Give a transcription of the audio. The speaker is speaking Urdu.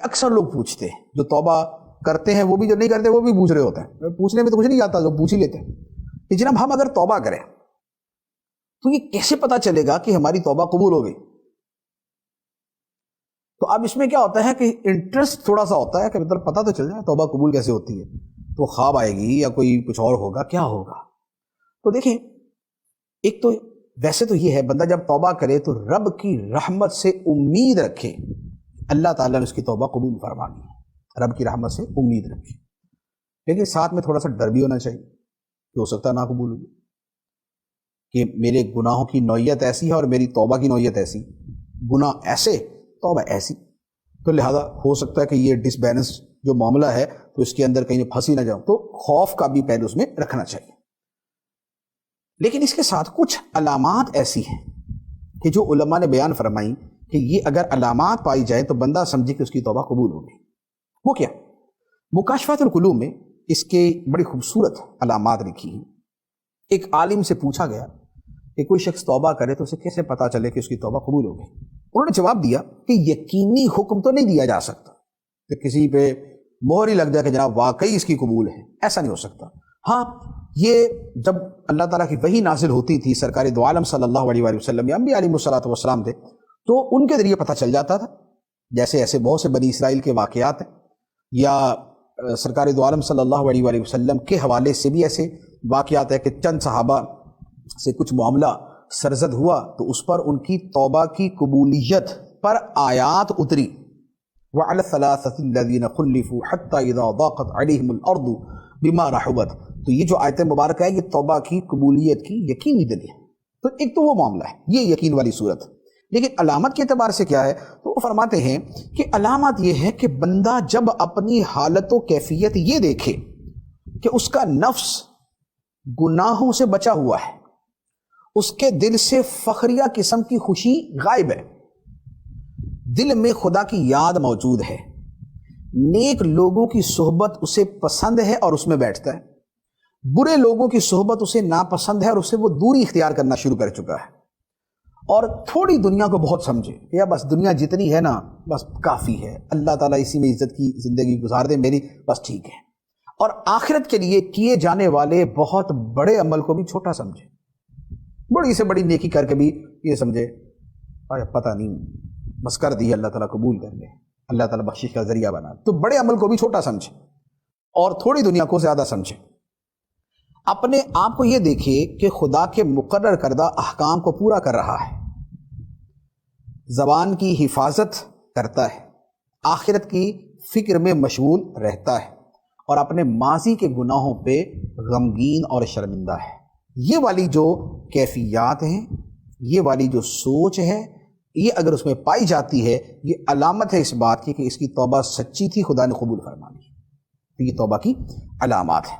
اکثر لوگ پوچھتے ہیں، جو توبہ کرتے ہیں وہ بھی، جو نہیں کرتے وہ بھی پوچھ رہے ہوتے ہیں. پوچھنے میں تو کچھ نہیں آتا، جو پوچھ ہی لیتے ہیں کہ جناب ہم اگر توبہ کریں تو یہ کیسے پتا چلے گا کہ ہماری توبہ قبول ہو گئی؟ تو اب اس میں کیا ہوتا ہے کہ انٹرسٹ تھوڑا سا ہوتا ہے کہ مطلب پتہ تو چل جائے توبہ قبول کیسے ہوتی ہے. تو خواب آئے گی یا کوئی کچھ اور ہوگا، کیا ہوگا؟ تو دیکھیں، ایک تو ویسے تو یہ ہے بندہ جب توبہ کرے تو رب کی رحمت سے امید رکھے، اللہ تعالیٰ نے اس کی توبہ قبول فرمانی ہے، رب کی رحمت سے امید رکھے. لیکن ساتھ میں تھوڑا سا ڈر بھی ہونا چاہیے کہ ہو سکتا ہے نا قبول ہوگی، کہ میرے گناہوں کی نوعیت ایسی ہے اور میری توبہ کی نوعیت ایسی، گناہ ایسے توبہ ایسی، تو لہذا ہو سکتا ہے کہ یہ ڈس بیلنس جو معاملہ ہے تو اس کے اندر کہیں پھنسی نہ جاؤں. تو خوف کا بھی پہلو اس میں رکھنا چاہیے. لیکن اس کے ساتھ کچھ علامات ایسی ہیں کہ جو علماء نے بیان فرمائی کہ یہ اگر علامات پائی جائے تو بندہ سمجھے کہ اس کی توبہ قبول ہوگی. وہ کیا؟ مکاشفات القلوب میں اس کے بڑی خوبصورت علامات لکھی ہیں. ایک عالم سے پوچھا گیا کہ کوئی شخص توبہ کرے تو اسے کیسے پتا چلے کہ اس کی توبہ قبول ہو گئی؟ انہوں نے جواب دیا کہ یقینی حکم تو نہیں دیا جا سکتا کہ کسی پہ مہر ہی لگ جائے کہ جناب واقعی اس کی قبول ہے، ایسا نہیں ہو سکتا. ہاں، یہ جب اللہ تعالیٰ کی وحی نازل ہوتی تھی سرکار دو عالم صلی اللہ علیہ وآلہ وسلم یا انبیاء علیہ الصلوۃ والسلام تھے تو ان کے ذریعے پتہ چل جاتا تھا. جیسے ایسے بہت سے بنی اسرائیل کے واقعات ہیں، یا سرکار دو عالم صلی اللہ علیہ وآلہ وسلم کے حوالے سے بھی ایسے واقعات ہیں کہ چند صحابہ سے کچھ معاملہ سرزد ہوا تو اس پر ان کی توبہ کی قبولیت پر آیات اتری. وَعَلَى الثَّلَاثَةِ الَّذِينَ خُلِّفُوا حَتَّى إِذَا ضَاقَتْ عَلَيْهِمُ الْأَرْضُ بِمَا رَحُبَتْ. تو یہ جو آیت مبارکہ ہے یہ توبہ کی قبولیت کی یقینی دلیل ہے. تو ایک تو وہ معاملہ ہے، یہ یقین والی صورت. لیکن علامت کے اعتبار سے کیا ہے؟ تو وہ فرماتے ہیں کہ علامت یہ ہے کہ بندہ جب اپنی حالت و کیفیت یہ دیکھے کہ اس کا نفس گناہوں سے بچا ہوا ہے، اس کے دل سے فخریہ قسم کی خوشی غائب ہے، دل میں خدا کی یاد موجود ہے، نیک لوگوں کی صحبت اسے پسند ہے اور اس میں بیٹھتا ہے، برے لوگوں کی صحبت اسے ناپسند ہے اور اسے وہ دوری اختیار کرنا شروع کر چکا ہے، اور تھوڑی دنیا کو بہت سمجھے یا بس دنیا جتنی ہے نا بس کافی ہے، اللہ تعالیٰ اسی میں عزت کی زندگی گزار دے میری، بس ٹھیک ہے، اور آخرت کے لیے کیے جانے والے بہت بڑے عمل کو بھی چھوٹا سمجھے، بڑی سے بڑی نیکی کر کے بھی یہ سمجھے پتہ نہیں بس کر دی، اللہ تعالیٰ قبول کر لے، اللہ تعالیٰ بخشش کا ذریعہ بنا، تو بڑے عمل کو بھی چھوٹا سمجھے اور تھوڑی دنیا کو زیادہ سمجھے. اپنے آپ کو یہ دیکھے کہ خدا کے مقرر کردہ احکام کو پورا کر رہا ہے، زبان کی حفاظت کرتا ہے، آخرت کی فکر میں مشغول رہتا ہے اور اپنے ماضی کے گناہوں پہ غمگین اور شرمندہ ہے. یہ والی جو کیفیات ہیں، یہ والی جو سوچ ہے، یہ اگر اس میں پائی جاتی ہے یہ علامت ہے اس بات کی کہ اس کی توبہ سچی تھی، خدا نے قبول فرما لی. تو یہ توبہ کی علامات ہیں.